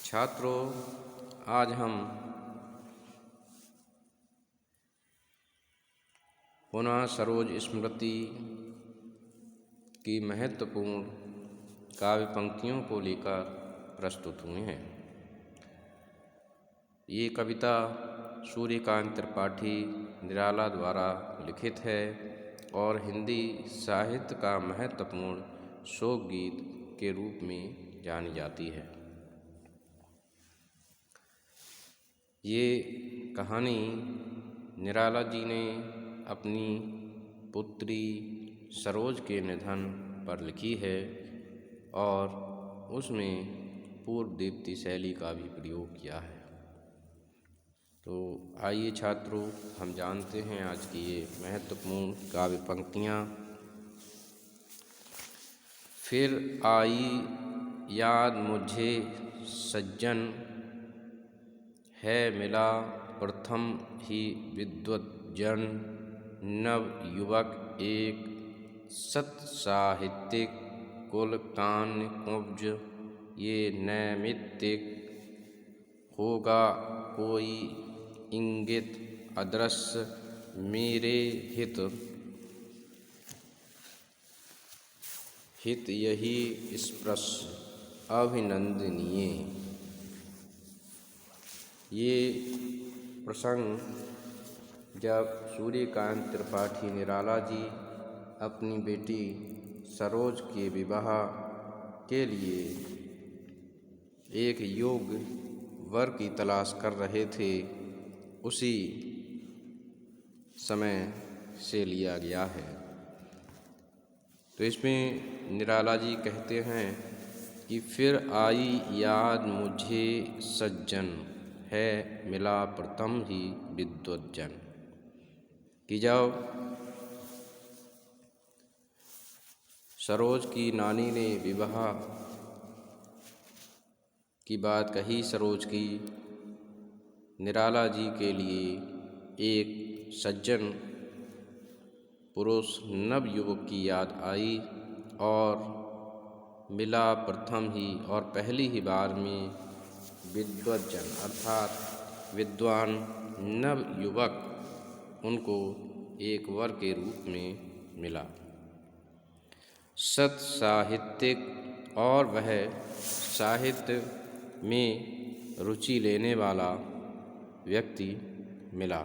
छात्रों, आज हम पुनः सरोज स्मृति की महत्वपूर्ण काव्य पंक्तियों को लेकर प्रस्तुत हुए हैं। ये कविता सूर्यकांत त्रिपाठी निराला द्वारा लिखित है और हिंदी साहित्य का महत्वपूर्ण शोक गीत के रूप में जानी जाती है। ये कहानी निराला जी ने अपनी पुत्री सरोज के निधन पर लिखी है और उसमें पूर्व दीप्ति शैली का भी प्रयोग किया है। तो आइए छात्रों, हम जानते हैं आज की ये महत्वपूर्ण काव्य पंक्तियाँ। फिर आई याद मुझे सज्जन, है मिला प्रथम ही विद्वज्जन, नव युवक एक सत साहित्यिक, कुल कान्य कुब्ज ये नैमित्तिक, होगा कोई इंगित अदृश्य मेरे हित, हित यही स्पृश अभिनंदनीय। ये प्रसंग जब सूर्यकांत त्रिपाठी निराला जी अपनी बेटी सरोज के विवाह के लिए एक योग्य वर की तलाश कर रहे थे, उसी समय से लिया गया है। तो इसमें निराला जी कहते हैं कि फिर आई याद मुझे सज्जन, है मिला प्रथम ही विद्वज्जन, कि जब सरोज की नानी ने विवाह की बात कही सरोज की, निराला जी के लिए एक सज्जन पुरुष नव युवक की याद आई और मिला प्रथम ही और पहली ही बार में विद्वज्जन अर्थात विद्वान नव युवक उनको एक वर के रूप में मिला। सत साहित्यिक और वह साहित्य में रुचि लेने वाला व्यक्ति मिला।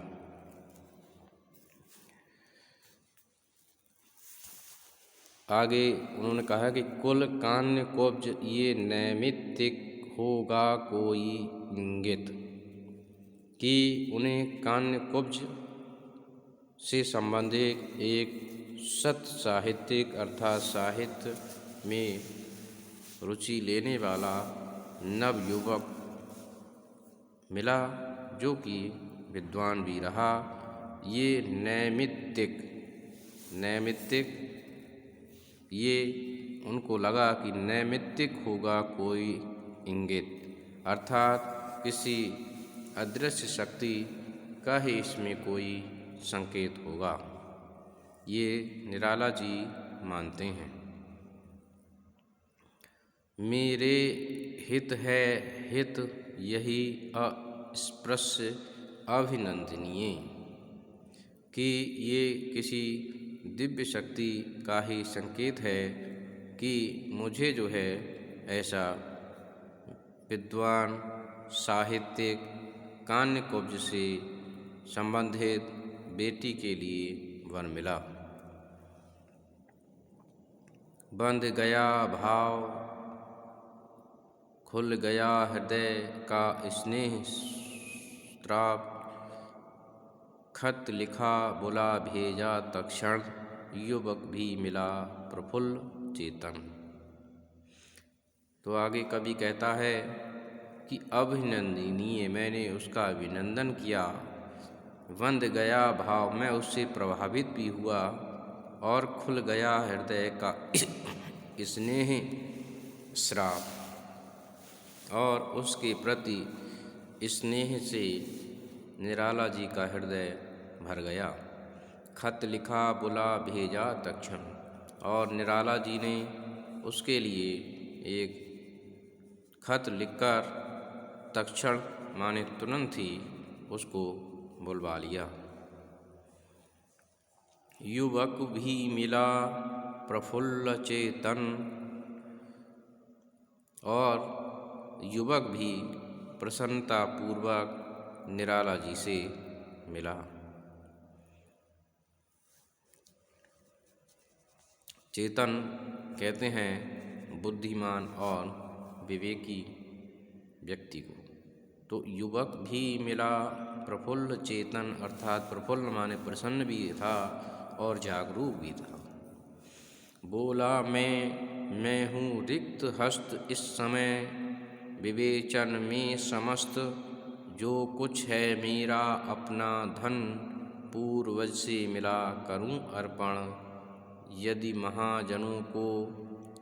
आगे उन्होंने कहा कि कुल कान्य कुब्ज ये नैमित्तिक, होगा कोई इंगित, कि उन्हें कान्य कुब्ज से संबंधित एक सत साहित्यिक अर्थात साहित्य में रुचि लेने वाला नव युवक मिला, जो कि विद्वान भी रहा। ये नैमित्तिक, नैमित्तिक ये उनको लगा कि नैमित्तिक होगा कोई इंगित अर्थात किसी अदृश्य शक्ति का ही इसमें कोई संकेत होगा, ये निराला जी मानते हैं। मेरे हित है हित यही अस्पृश्य अभिनंदनीय, कि ये किसी दिव्य शक्ति का ही संकेत है कि मुझे जो है ऐसा विद्वान साहित्यिक कान्य कुब्ज से संबंधित बेटी के लिए वर मिला। बंध गया भाव, खुल गया हृदय का स्नेह स्त्राव, खत लिखा बुला भेजा तक्षण, युवक भी मिला प्रफुल्ल चेतन। तो आगे कवि कहता है कि अभिनंदनीय, मैंने उसका अभिनंदन किया। बंध गया भाव, मैं उससे प्रभावित भी हुआ और खुल गया हृदय का स्नेह स्राव, और उसके प्रति स्नेह से निराला जी का हृदय भर गया। खत लिखा बुला भेजा तक्षण, और निराला जी ने उसके लिए एक खत लिखकर तत्क्षण माने तुरंत ही उसको बुलवा लिया। युवक भी मिला प्रफुल्ल चेतन, और युवक भी प्रसन्नता पूर्वक निराला जी से मिला। चेतन कहते हैं बुद्धिमान और विवेकी व्यक्ति को। तो युवक भी मिला प्रफुल्ल चेतन, अर्थात प्रफुल्ल माने प्रसन्न भी था और जागरूक भी था। बोला मैं हूँ रिक्त हस्त इस समय, विवेचन में समस्त जो कुछ है मेरा अपना धन, पूर्वज से मिला करूं अर्पण, यदि महाजनों को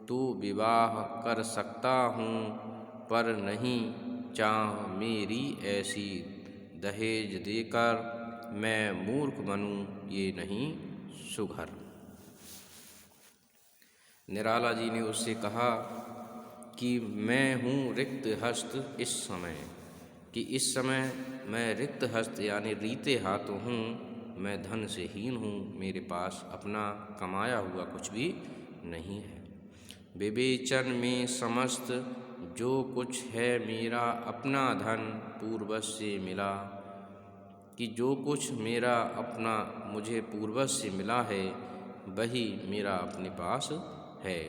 तो विवाह कर सकता हूँ, पर नहीं चाह मेरी ऐसी दहेज देकर मैं मूर्ख बनूं ये नहीं सुघर। निराला जी ने उससे कहा कि मैं हूँ रिक्त हस्त इस समय, कि इस समय मैं रिक्त हस्त यानी रीते हाथों हूँ, मैं धन से हीन हूँ, मेरे पास अपना कमाया हुआ कुछ भी नहीं है। विवेचन में समस्त जो कुछ है मेरा अपना धन, पूर्वज से मिला, कि जो कुछ मेरा अपना मुझे पूर्वज से मिला है वही मेरा अपने पास है।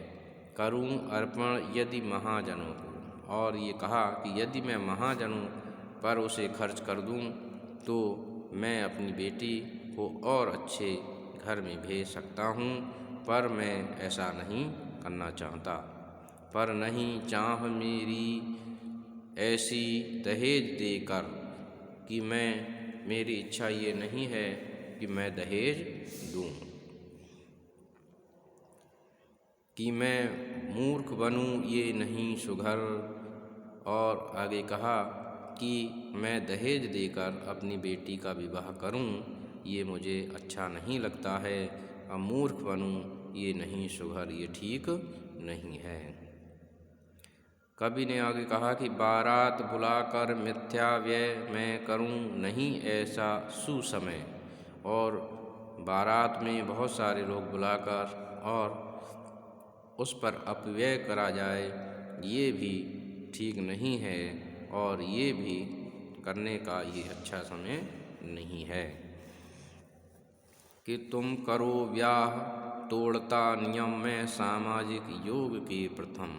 करूं अर्पण यदि महाजनों को, और ये कहा कि यदि मैं महाजनों पर उसे खर्च कर दूं तो मैं अपनी बेटी को और अच्छे घर में भेज सकता हूं, पर मैं ऐसा नहीं करना चाहता। पर नहीं चाह मेरी ऐसी दहेज देकर, कि मेरी इच्छा ये नहीं है कि मैं दहेज दूं, कि मैं मूर्ख बनूं ये नहीं सुघर। और आगे कहा कि मैं दहेज देकर अपनी बेटी का विवाह करूं ये मुझे अच्छा नहीं लगता है, और मूर्ख बनूं ये नहीं सुघर, ये ठीक नहीं है। कवि ने आगे कहा कि बारात बुलाकर मिथ्या व्यय मैं करूं नहीं ऐसा सुसमय, और बारात में बहुत सारे लोग बुलाकर और उस पर अपव्यय करा जाए ये भी ठीक नहीं है, और ये भी करने का ये अच्छा समय नहीं है। कि तुम करो ब्याह तोड़ता नियम में सामाजिक योग के प्रथम।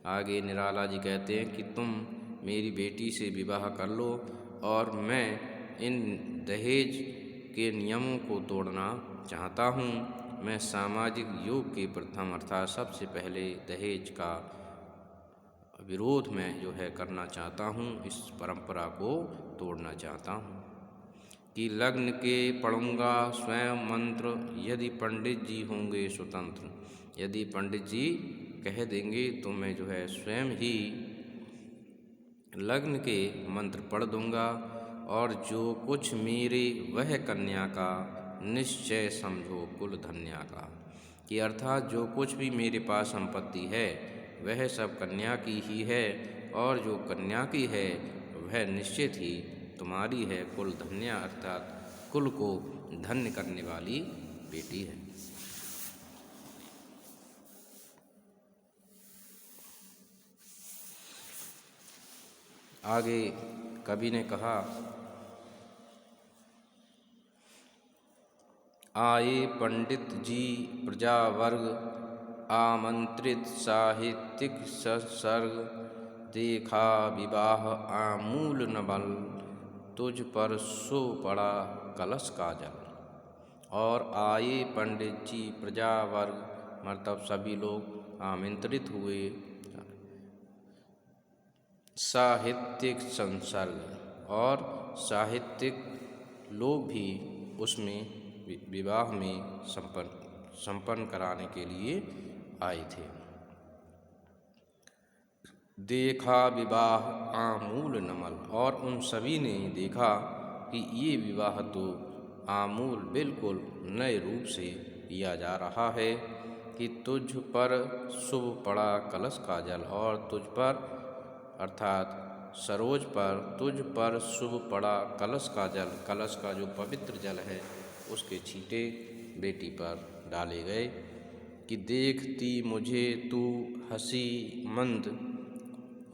आगे निराला जी कहते हैं कि तुम मेरी बेटी से विवाह कर लो, और मैं इन दहेज के नियमों को तोड़ना चाहता हूँ। मैं सामाजिक योग के प्रथम अर्थात सबसे पहले दहेज का विरोध में जो है करना चाहता हूँ, इस परंपरा को तोड़ना चाहता हूँ। कि लग्न के पढ़ूंगा स्वयं मंत्र, यदि पंडित जी होंगे स्वतंत्र। यदि पंडित जी कह देंगे तो मैं जो है स्वयं ही लग्न के मंत्र पढ़ दूंगा, और जो कुछ मेरे वह कन्या का निश्चय समझो कुल धन्या का। कि अर्थात जो कुछ भी मेरे पास संपत्ति है वह सब कन्या की ही है, और जो कन्या की है वह निश्चित ही तुम्हारी है कुल धन्या, अर्थात कुल को धन्य करने वाली बेटी है। आगे कवि ने कहा आए पंडित जी प्रजावर्ग, आमंत्रित साहित्यिक सत्सर्ग, देखा विवाह आमूल न बल, तुझ पर सो पड़ा कलश का जल। और आए पंडित जी प्रजावर्ग मतलब सभी लोग आमंत्रित हुए, साहित्यिक संसर्ग और साहित्यिक लोग भी उसमें विवाह में संपन्न कराने के लिए आए थे। देखा विवाह आमूल नमल, और उन सभी ने देखा कि ये विवाह तो आमूल बिल्कुल नए रूप से किया जा रहा है। कि तुझ पर शुभ पड़ा कलश का जल, और तुझ पर अर्थात सरोज पर तुझ पर शुभ पड़ा कलश का जल। कलश का जो पवित्र जल है उसके छींटे बेटी पर डाले गए कि देखती मुझे तू हंसी मंद,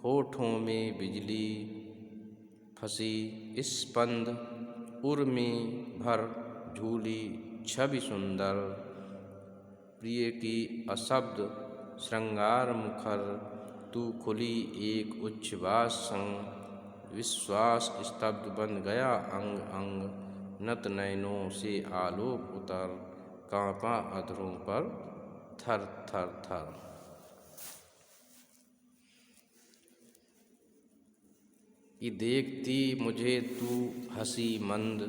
होठों में बिजली फंसी स्पंद, उर में भर झूली छवि सुंदर, प्रिय की अशब्द श्रृंगार मुखर, तू खुली एक उच्छ्वास संग, विश्वास स्तब्ध बन गया अंग अंग, नत नयनों से आलोक उतर, कांपा अधरों पर थर थर थर। कि देखती मुझे तू हंसी मंद,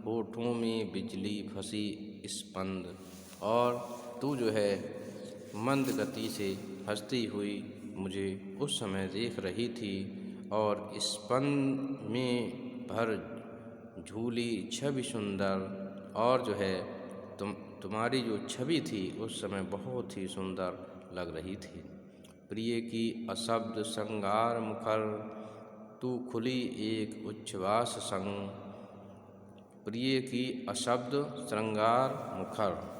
होठों में बिजली फंसी स्पंद, और तू जो है मंद गति से हंसती हुई मुझे उस समय देख रही थी, और स्पंद में भर झूली छवि सुंदर, और जो है तुम्हारी जो छवि थी उस समय बहुत ही सुंदर लग रही थी। प्रिय की अशब्द श्रृंगार मुखर, तू खुली एक उच्छ्वास संग, प्रिय की अशब्द श्रृंगार मुखर।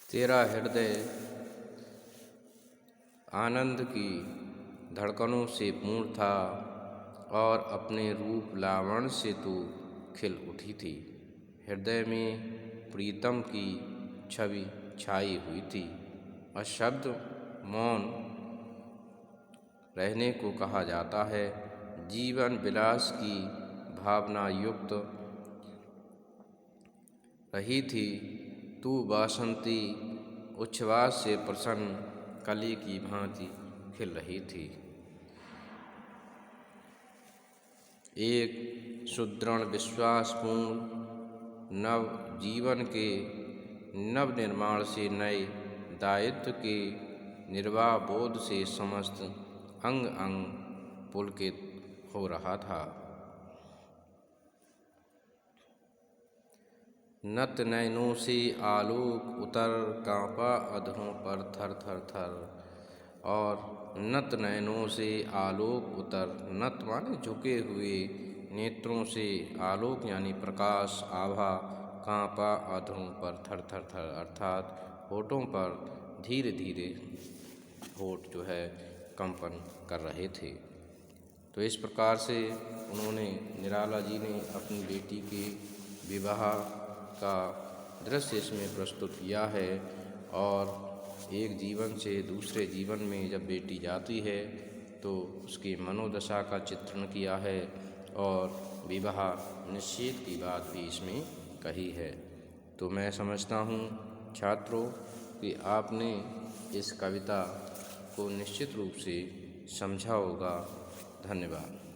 तेरा हृदय आनंद की धड़कनों से पूर्ण था, और अपने रूप लावण्य से तू खिल उठी थी। हृदय में प्रीतम की छवि छाई हुई थी। अशब्द मौन रहने को कहा जाता है। जीवन विलास की भावना युक्त रही थी। तू वासंती उच्छ्वास से प्रसन्न कली की भांति खिल रही थी। एक सुदृढ़ विश्वासपूर्ण नव जीवन के नव निर्माण से, नए दायित्व के निर्वाह बोध से समस्त अंग अंग पुलकित हो रहा था। नत नयनों से आलोक उतर, कांपा अधरों पर थर थर थर, और नत नयनों से आलोक उतर, नत माने झुके हुए नेत्रों से आलोक यानी प्रकाश आभा, कांपा अधरों पर थर थर थर, अर्थात होठों पर धीरे धीरे होठ जो है कंपन कर रहे थे। तो इस प्रकार से उन्होंने, निराला जी ने अपनी बेटी के विवाह का दृश्य इसमें प्रस्तुत किया है। और एक जीवन से दूसरे जीवन में जब बेटी जाती है तो उसकी मनोदशा का चित्रण किया है, और विवाह निश्चित की बात भी इसमें कही है। तो मैं समझता हूँ छात्रों कि आपने इस कविता को निश्चित रूप से समझा होगा। धन्यवाद।